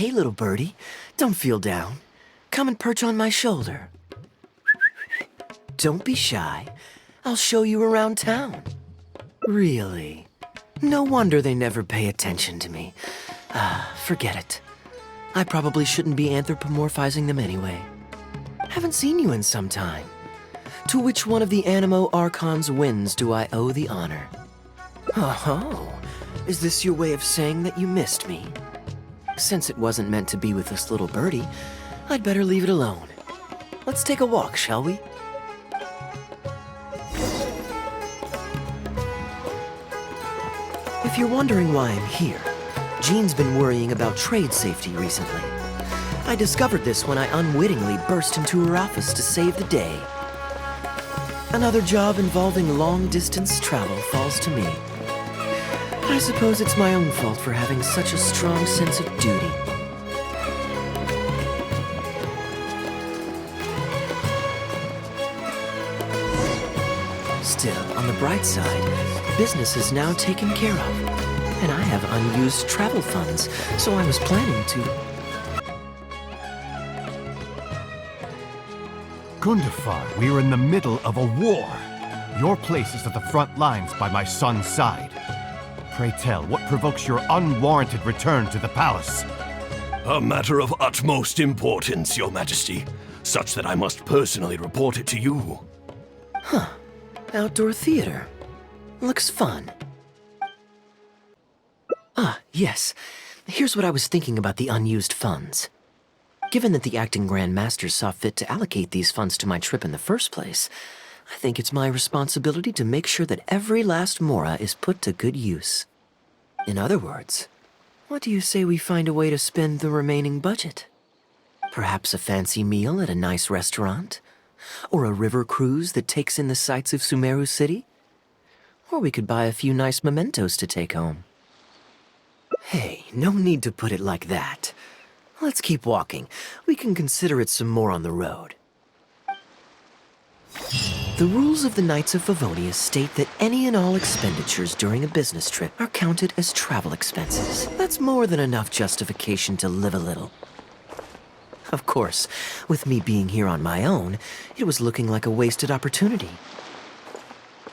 Hey, little birdie, don't feel down. Come and perch on my shoulder. Don't be shy. I'll show you around town. Really? No wonder they never pay attention to me. Forget it. I probably shouldn't be anthropomorphizing them anyway. Haven't seen you in some time. To which one of the Animo Archon's winds do I owe the honor? Oh, is this your way of saying that you missed me? Since it wasn't meant to be with this little birdie, I'd better leave it alone. Let's take a walk, shall we? If you're wondering why I'm here, Jean's been worrying about trade safety recently. I discovered this when I unwittingly burst into her office to save the day. Another job involving long-distance travel falls to me. I suppose it's my own fault for having such a strong sense of duty. Still, on the bright side, business is now taken care of, and I have unused travel funds, so I was planning to... Gundafar, we are in the middle of a war. Your place is at the front lines by my son's side. Pray tell, what provokes your unwarranted return to the palace? A matter of utmost importance, Your Majesty, such that I must personally report it to you. Huh. Outdoor theater. Looks fun. Yes. Here's what I was thinking about the unused funds. Given that the acting Grand Master saw fit to allocate these funds to my trip in the first place, I think it's my responsibility to make sure that every last mora is put to good use. In other words, what do you say we find a way to spend the remaining budget? Perhaps a fancy meal at a nice restaurant? Or a river cruise that takes in the sights of Sumeru City? Or we could buy a few nice mementos to take home. Hey, no need to put it like that. Let's keep walking. We can consider it some more on the road. The rules of the Knights of Favonius state that any and all expenditures during a business trip are counted as travel expenses. That's more than enough justification to live a little. Of course, with me being here on my own, it was looking like a wasted opportunity.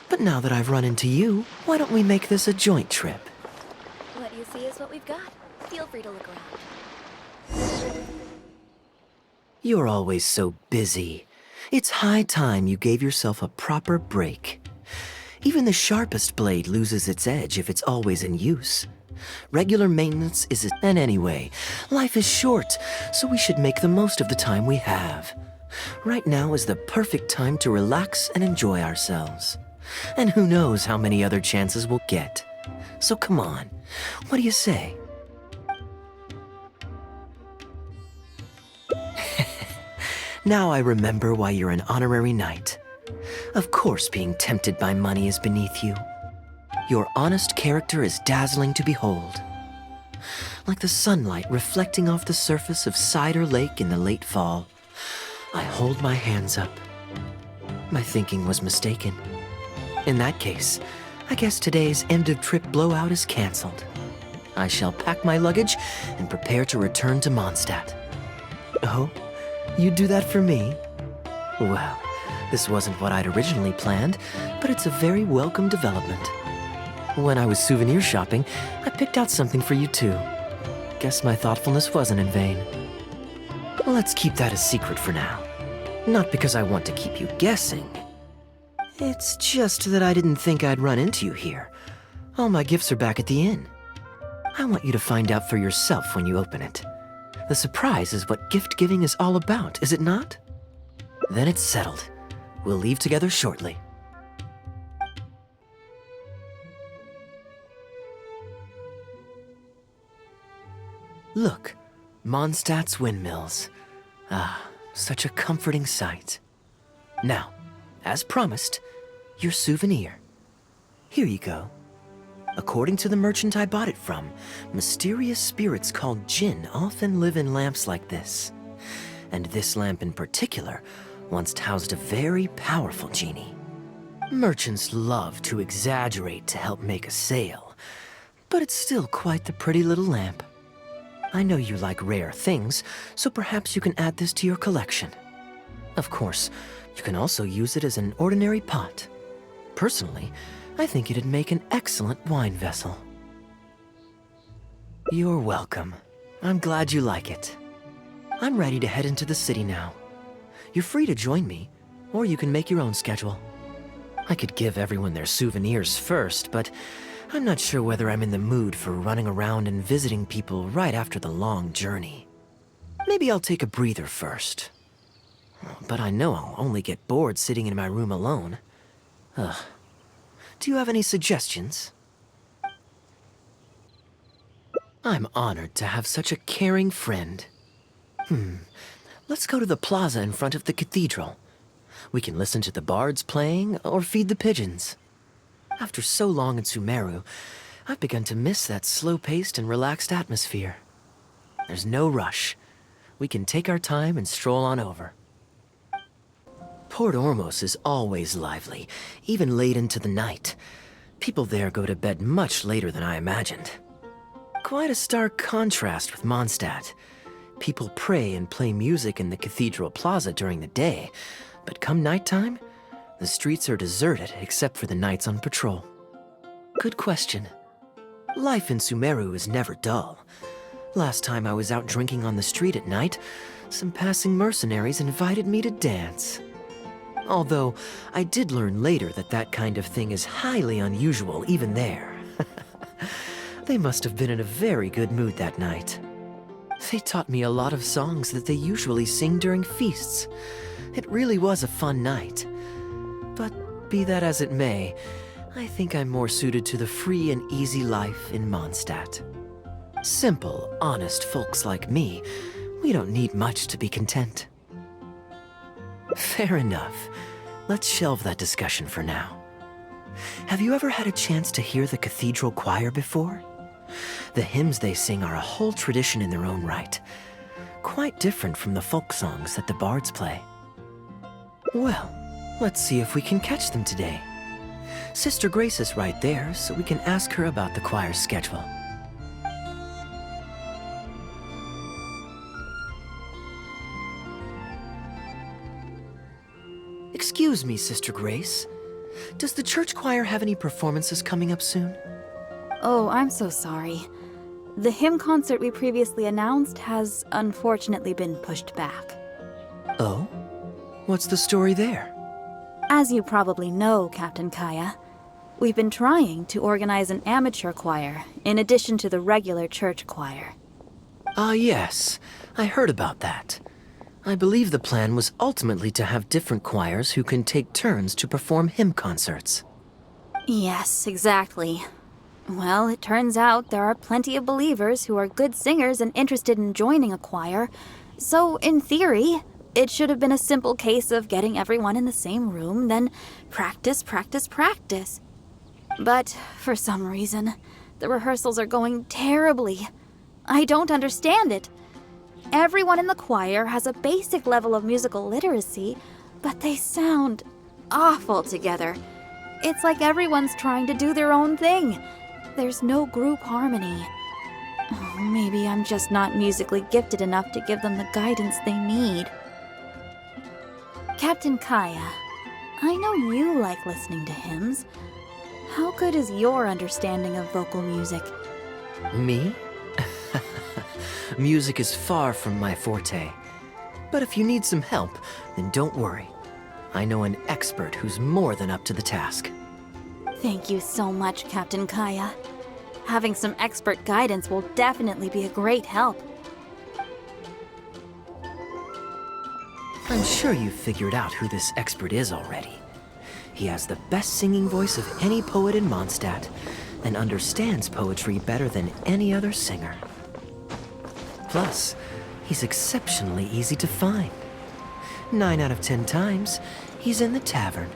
But now that I've run into you, why don't we make this a joint trip? What you see is what we've got. Feel free to look around. You're always so busy. It's high time you gave yourself a proper break. Even the sharpest blade loses its edge if it's always in use. Regular maintenance is and anyway, life is short, so we should make the most of the time we have. Right now is the perfect time to relax and enjoy ourselves. And who knows how many other chances we'll get. So come on, what do you say? Now I remember why you're an honorary knight. Of course being tempted by money is beneath you. Your honest character is dazzling to behold. Like the sunlight reflecting off the surface of Cider Lake in the late fall, I hold my hands up. My thinking was mistaken. In that case, I guess today's end-of-trip blowout is canceled. I shall pack my luggage and prepare to return to Mondstadt. Oh? You'd do that for me? Well, this wasn't what I'd originally planned, but it's a very welcome development. When I was souvenir shopping, I picked out something for you too. Guess my thoughtfulness wasn't in vain. Let's keep that a secret for now. Not because I want to keep you guessing. It's just that I didn't think I'd run into you here. All my gifts are back at the inn. I want you to find out for yourself when you open it. The surprise is what gift-giving is all about, is it not? Then it's settled. We'll leave together shortly. Look, Mondstadt's windmills. Ah, such a comforting sight. Now, as promised, your souvenir. Here you go. According to the merchant I bought it from, mysterious spirits called Jinn often live in lamps like this. And this lamp in particular once housed a very powerful genie. Merchants love to exaggerate to help make a sale, but it's still quite the pretty little lamp. I know you like rare things, so perhaps you can add this to your collection. Of course, you can also use it as an ordinary pot. Personally, I think it'd make an excellent wine vessel. You're welcome. I'm glad you like it. I'm ready to head into the city now. You're free to join me, or you can make your own schedule. I could give everyone their souvenirs first, but I'm not sure whether I'm in the mood for running around and visiting people right after the long journey. Maybe I'll take a breather first. But I know I'll only get bored sitting in my room alone. Ugh. Do you have any suggestions? I'm honored to have such a caring friend. Let's go to the plaza in front of the cathedral. We can listen to the bards playing or feed the pigeons. After so long in Sumeru, I've begun to miss that slow-paced and relaxed atmosphere. There's no rush. We can take our time and stroll on over. Port Ormos is always lively, even late into the night. People there go to bed much later than I imagined. Quite a stark contrast with Mondstadt. People pray and play music in the cathedral plaza during the day, but come nighttime, the streets are deserted except for the knights on patrol. Good question. Life in Sumeru is never dull. Last time I was out drinking on the street at night, some passing mercenaries invited me to dance. Although, I did learn later that that kind of thing is highly unusual even there. They must have been in a very good mood that night. They taught me a lot of songs that they usually sing during feasts. It really was a fun night. But be that as it may, I think I'm more suited to the free and easy life in Mondstadt. Simple, honest folks like me, we don't need much to be content. Fair enough. Let's shelve that discussion for now. Have you ever had a chance to hear the cathedral choir before? The hymns they sing are a whole tradition in their own right. Quite different from the folk songs that the bards play. Well, let's see if we can catch them today. Sister Grace is right there, so we can ask her about the choir's schedule. Excuse me, Sister Grace. Does the church choir have any performances coming up soon? Oh, I'm so sorry. The hymn concert we previously announced has unfortunately been pushed back. Oh? What's the story there? As you probably know, Captain Kaya, we've been trying to organize an amateur choir in addition to the regular church choir. Ah, yes. I heard about that. I believe the plan was ultimately to have different choirs who can take turns to perform hymn concerts. Yes, exactly. Well, it turns out there are plenty of believers who are good singers and interested in joining a choir, so in theory, it should have been a simple case of getting everyone in the same room, then practice, practice, practice. But for some reason, the rehearsals are going terribly. I don't understand it. Everyone in the choir has a basic level of musical literacy, but they sound awful together. It's like everyone's trying to do their own thing. There's no group harmony. Oh, maybe I'm just not musically gifted enough to give them the guidance they need. Captain Kaya, I know you like listening to hymns. How good is your understanding of vocal music? Me? Music is far from my forte. But if you need some help, then don't worry. I know an expert who's more than up to the task. Thank you so much, Captain Kaya. Having some expert guidance will definitely be a great help. I'm sure you've figured out who this expert is already. He has the best singing voice of any poet in Mondstadt, and understands poetry better than any other singer. Plus, he's exceptionally easy to find. 9 out of 10 times, he's in the tavern.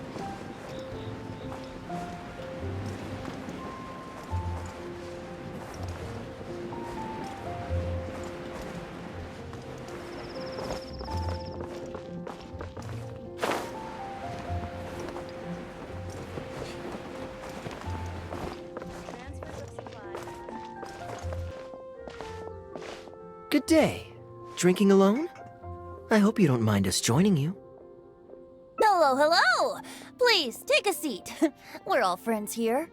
Good day. Drinking alone? I hope you don't mind us joining you. Hello, hello! Please, take a seat. We're all friends here.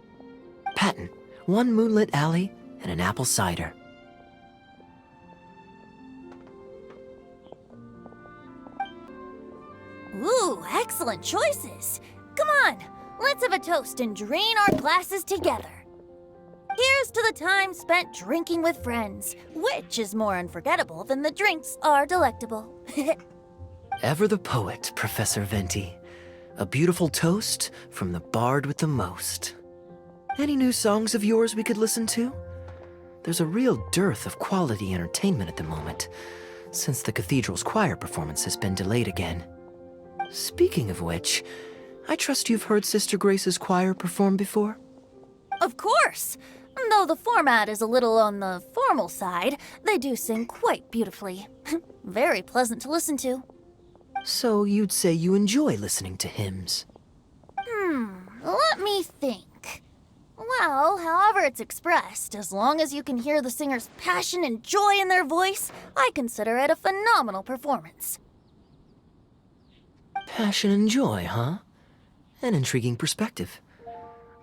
Patton, 1 moonlit alley and an apple cider. Ooh, excellent choices. Come on, let's have a toast and drain our glasses together. Here's to the time spent drinking with friends, which is more unforgettable than the drinks are delectable. Ever the poet, Professor Venti. A beautiful toast from the bard with the most. Any new songs of yours we could listen to? There's a real dearth of quality entertainment at the moment, since the cathedral's choir performance has been delayed again. Speaking of which, I trust you've heard Sister Grace's choir perform before? Of course! Though the format is a little on the formal side, they do sing quite beautifully. Very pleasant to listen to. So you'd say you enjoy listening to hymns? Let me think. Well, however it's expressed, as long as you can hear the singer's passion and joy in their voice, I consider it a phenomenal performance. Passion and joy, huh? An intriguing perspective.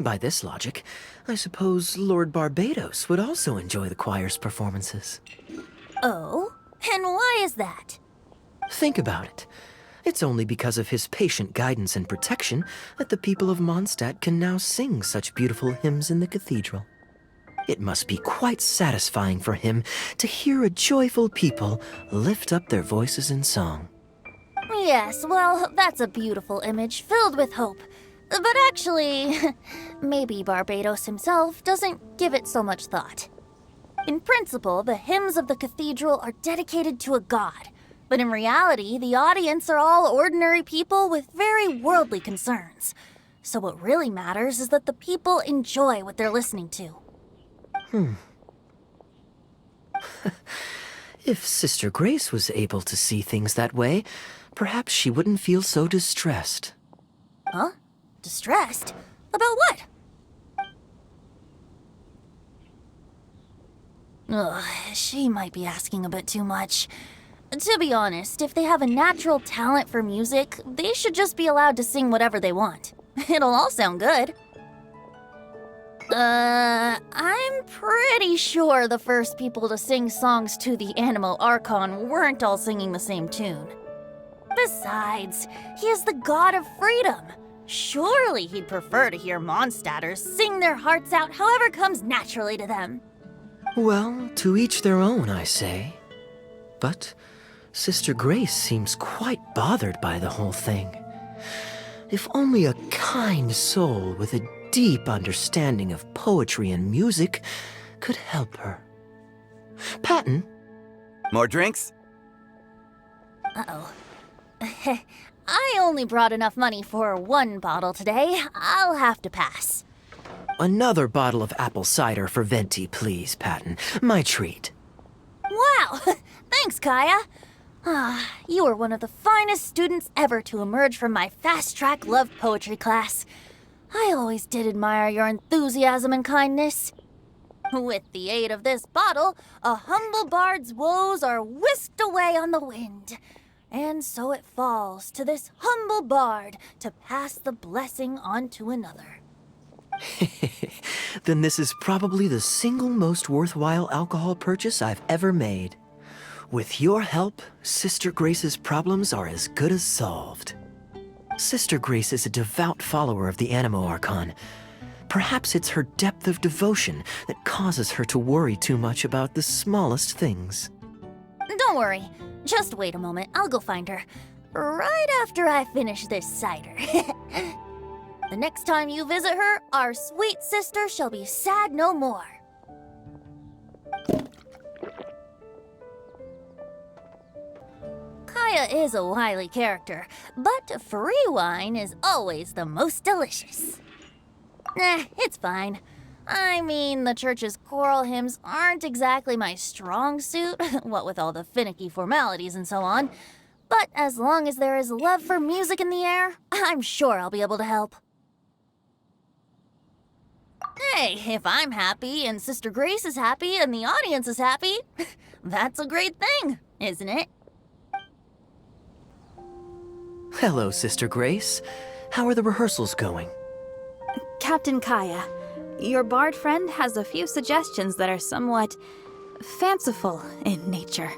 By this logic, I suppose Lord Barbados would also enjoy the choir's performances. Oh? And why is that? Think about it. It's only because of his patient guidance and protection that the people of Mondstadt can now sing such beautiful hymns in the cathedral. It must be quite satisfying for him to hear a joyful people lift up their voices in song. Yes, well, that's a beautiful image filled with hope. But actually, maybe Barbados himself doesn't give it so much thought. In principle, the hymns of the cathedral are dedicated to a god. But in reality, the audience are all ordinary people with very worldly concerns. So what really matters is that the people enjoy what they're listening to. If Sister Grace was able to see things that way, perhaps she wouldn't feel so distressed. Huh? Distressed? About what? Ugh, she might be asking a bit too much. To be honest, if they have a natural talent for music, they should just be allowed to sing whatever they want. It'll all sound good. I'm pretty sure the first people to sing songs to the Animo Archon weren't all singing the same tune. Besides, he is the god of freedom. Surely he'd prefer to hear Mondstadters sing their hearts out however comes naturally to them. Well, to each their own, I say. But Sister Grace seems quite bothered by the whole thing. If only a kind soul with a deep understanding of poetry and music could help her. Patton? More drinks? Uh-oh. I only brought enough money for 1 bottle today. I'll have to pass. Another bottle of apple cider for Venti, please, Patton. My treat. Wow! Thanks, Kaya. You are one of the finest students ever to emerge from my fast-track love poetry class. I always did admire your enthusiasm and kindness. With the aid of this bottle, a humble bard's woes are whisked away on the wind. And so it falls to this humble bard to pass the blessing on to another. Then this is probably the single most worthwhile alcohol purchase I've ever made. With your help, Sister Grace's problems are as good as solved. Sister Grace is a devout follower of the Animo Archon. Perhaps it's her depth of devotion that causes her to worry too much about the smallest things. Don't worry. Just wait a moment. I'll go find her. Right after I finish this cider. The next time you visit her, our sweet sister shall be sad no more. Kaya is a wily character, but free wine is always the most delicious. It's fine. I mean, the church's choral hymns aren't exactly my strong suit, what with all the finicky formalities and so on. But as long as there is love for music in the air, I'm sure I'll be able to help. Hey, if I'm happy and Sister Grace is happy and the audience is happy, That's a great thing, isn't it? Hello, Sister Grace. How are the rehearsals going? Captain Kaya, your bard friend has a few suggestions that are somewhat fanciful in nature.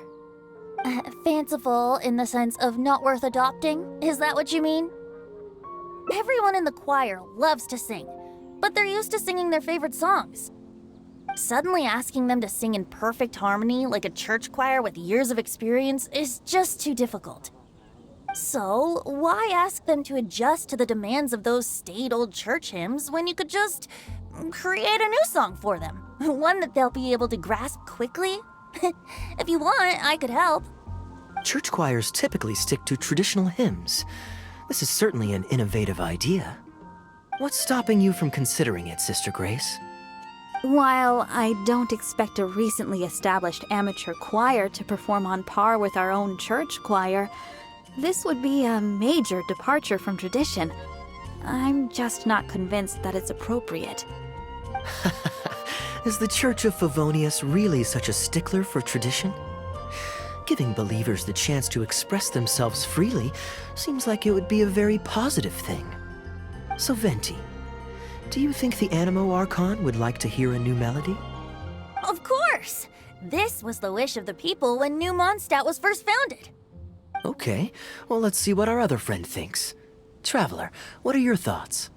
Fanciful in the sense of not worth adopting? Is that what you mean? Everyone in the choir loves to sing, but they're used to singing their favorite songs. Suddenly asking them to sing in perfect harmony like a church choir with years of experience is just too difficult. So, why ask them to adjust to the demands of those staid old church hymns when you could just create a new song for them? One that they'll be able to grasp quickly? If you want, I could help. Church choirs typically stick to traditional hymns. This is certainly an innovative idea. What's stopping you from considering it, Sister Grace? While I don't expect a recently established amateur choir to perform on par with our own church choir, this would be a major departure from tradition. I'm just not convinced that it's appropriate. Is the Church of Favonius really such a stickler for tradition? Giving believers the chance to express themselves freely seems like it would be a very positive thing. So Venti, do you think the Animo Archon would like to hear a new melody? Of course! This was the wish of the people when New Mondstadt was first founded. Okay, well let's see what our other friend thinks. Traveler, what are your thoughts?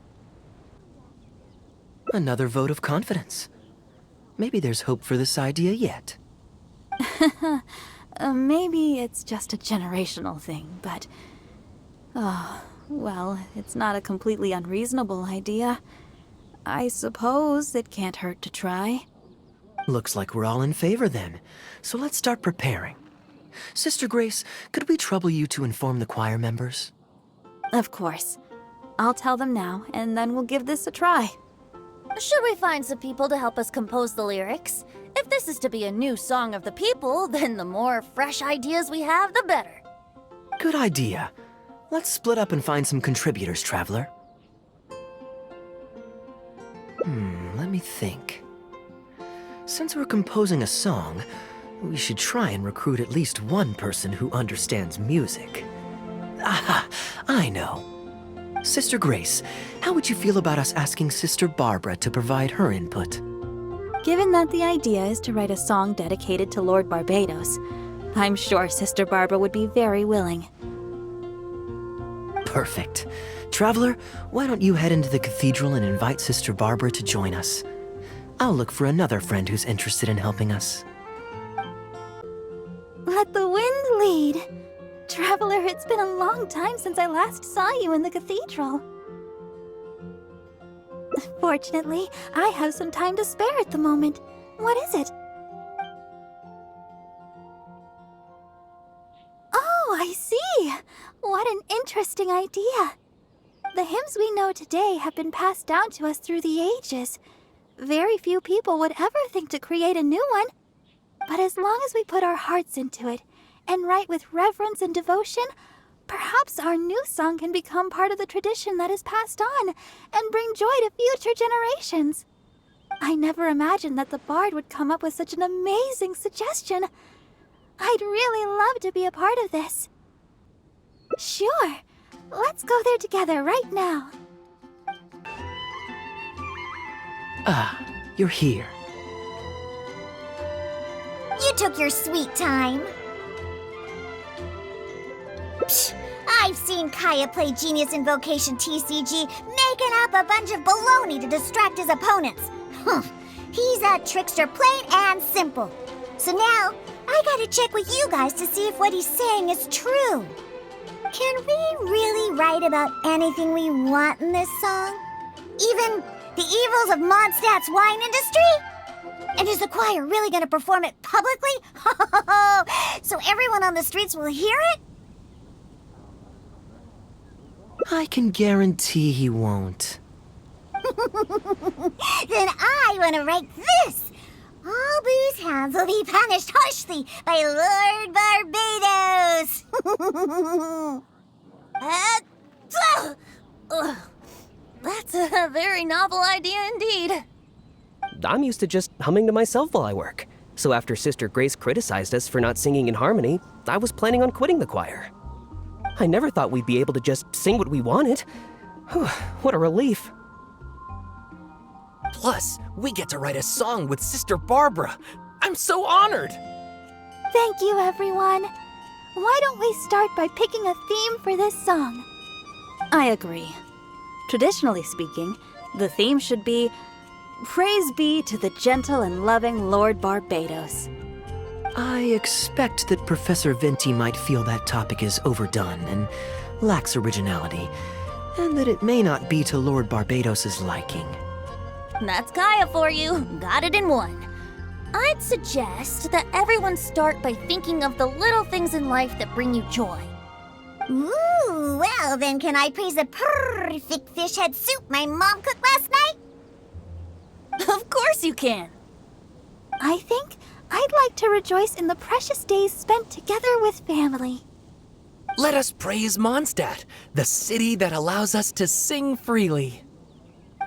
Another vote of confidence. Maybe there's hope for this idea yet. Maybe it's just a generational thing, but... Oh, well, it's not a completely unreasonable idea. I suppose it can't hurt to try. Looks like we're all in favor then, so let's start preparing. Sister Grace, could we trouble you to inform the choir members? Of course. I'll tell them now, and then we'll give this a try. Should we find some people to help us compose the lyrics? If this is to be a new song of the people, then the more fresh ideas we have, the better. Good idea. Let's split up and find some contributors, Traveler. Let me think. Since we're composing a song, we should try and recruit at least one person who understands music. Aha! I know. Sister Grace, how would you feel about us asking Sister Barbara to provide her input? Given that the idea is to write a song dedicated to Lord Barbados, I'm sure Sister Barbara would be very willing. Perfect. Traveler, why don't you head into the cathedral and invite Sister Barbara to join us? I'll look for another friend who's interested in helping us. Let the wind lead. Traveler, it's been a long time since I last saw you in the cathedral. Fortunately, I have some time to spare at the moment. What is it? Oh, I see. What an interesting idea. The hymns we know today have been passed down to us through the ages. Very few people would ever think to create a new one. But as long as we put our hearts into it and write with reverence and devotion, perhaps our new song can become part of the tradition that is passed on and bring joy to future generations. I never imagined that the bard would come up with such an amazing suggestion. I'd really love to be a part of this. Sure. Let's go there together right now. Ah, you're here. You took your sweet time. Psh, I've seen Kaya play Genius Invocation TCG, making up a bunch of baloney to distract his opponents. He's a trickster, plain and simple. So now, I gotta check with you guys to see if what he's saying is true. Can we really write about anything we want in this song? Even the evils of Mondstadt's wine industry? And is the choir really gonna perform it publicly? So everyone on the streets will hear it? I can guarantee he won't. Then I want to write this. All booze hounds will be punished harshly by Lord Barbados. That's a very novel idea indeed. I'm used to just humming to myself while I work. So after Sister Grace criticized us for not singing in harmony, I was planning on quitting the choir. I never thought we'd be able to just sing what we wanted. Whew, what a relief. Plus, we get to write a song with Sister Barbara. I'm so honored! Thank you, everyone. Why don't we start by picking a theme for this song? I agree. Traditionally speaking, the theme should be Praise be to the gentle and loving Lord Barbados. I expect that Professor Venti might feel that topic is overdone and lacks originality, and that it may not be to Lord Barbados's liking. That's Kaya for you. Got it in one. I'd suggest that everyone start by thinking of the little things in life that bring you joy. Ooh, well then can I praise the perfect fish head soup my mom cooked last night? Of course you can. I think I'd like to rejoice in the precious days spent together with family. Let us praise Mondstadt, the city that allows us to sing freely.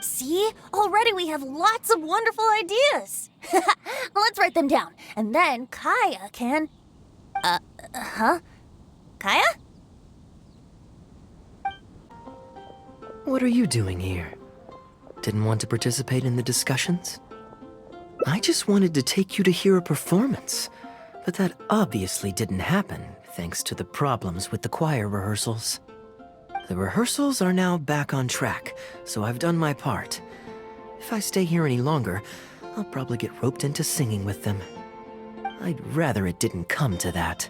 See? Already we have lots of wonderful ideas. Let's write them down, and then Kaya can... Kaya? What are you doing here? Didn't want to participate in the discussions? I just wanted to take you to hear a performance, but that obviously didn't happen thanks to the problems with the choir rehearsals. The rehearsals are now back on track, so I've done my part. If I stay here any longer, I'll probably get roped into singing with them. I'd rather it didn't come to that.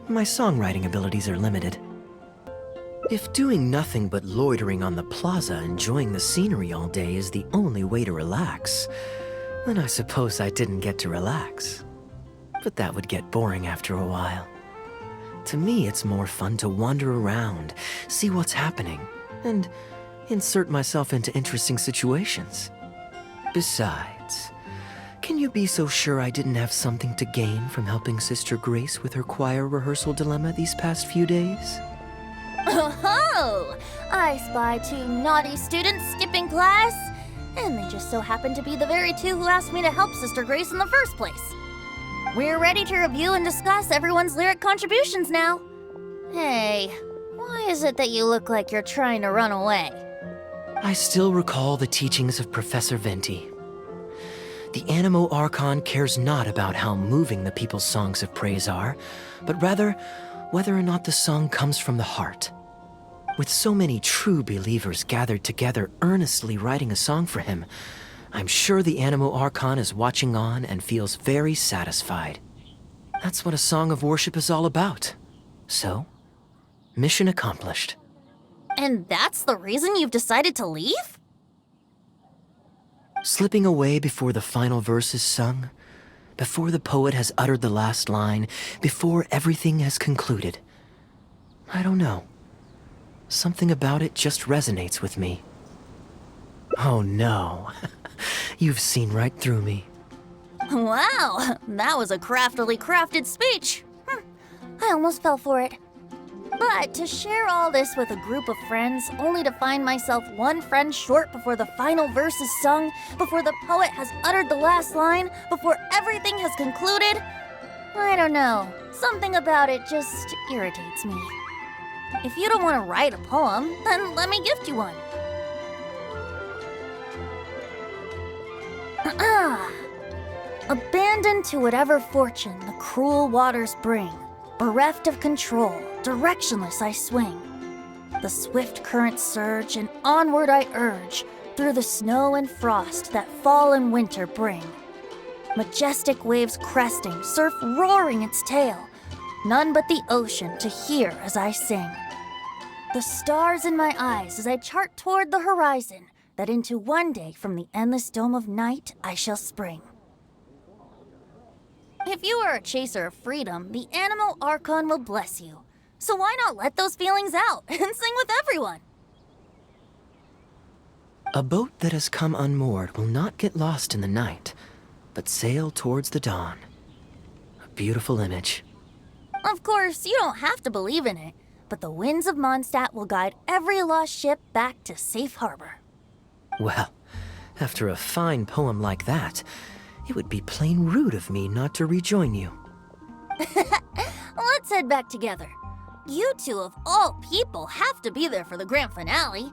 My songwriting abilities are limited. If doing nothing but loitering on the plaza enjoying the scenery all day is the only way to relax, then I suppose I didn't get to relax. But that would get boring after a while. To me, it's more fun to wander around, see what's happening, and insert myself into interesting situations. Besides, can you be so sure I didn't have something to gain from helping Sister Grace with her choir rehearsal dilemma these past few days? Oh, I spy 2 naughty students skipping class, and they just so happen to be the very 2 who asked me to help Sister Grace in the first place. We're ready to review and discuss everyone's lyric contributions now. Hey, why is it that you look like you're trying to run away? I still recall the teachings of Professor Venti. The Animo Archon cares not about how moving the people's songs of praise are, but rather whether or not the song comes from the heart. With so many true believers gathered together earnestly writing a song for him, I'm sure the Animo Archon is watching on and feels very satisfied. That's what a song of worship is all about. So, mission accomplished. And that's the reason you've decided to leave? Slipping away before the final verse is sung, before the poet has uttered the last line, before everything has concluded. I don't know. Something about it just resonates with me. Oh no, you've seen right through me. Wow, that was a craftily crafted speech. I almost fell for it. But to share all this with a group of friends, only to find myself one friend short before the final verse is sung, before the poet has uttered the last line, before everything has concluded, I don't know. Something about it just irritates me. If you don't want to write a poem, then let me gift you one. Abandoned to whatever fortune the cruel waters bring, bereft of control, directionless I swing. The swift currents surge, and onward I urge, through the snow and frost that fall and winter bring. Majestic waves cresting, surf roaring its tail, none but the ocean to hear as I sing. The stars in my eyes as I chart toward the horizon, that into one day from the endless dome of night I shall spring. If you are a chaser of freedom, the Animo Archon will bless you. So why not let those feelings out and sing with everyone? A boat that has come unmoored will not get lost in the night, but sail towards the dawn. A beautiful image. Of course, you don't have to believe in it, but the winds of Mondstadt will guide every lost ship back to safe harbor. Well, after a fine poem like that, It would be plain rude of me not to rejoin you. Let's head back together. You two, of all people, have to be there for the grand finale.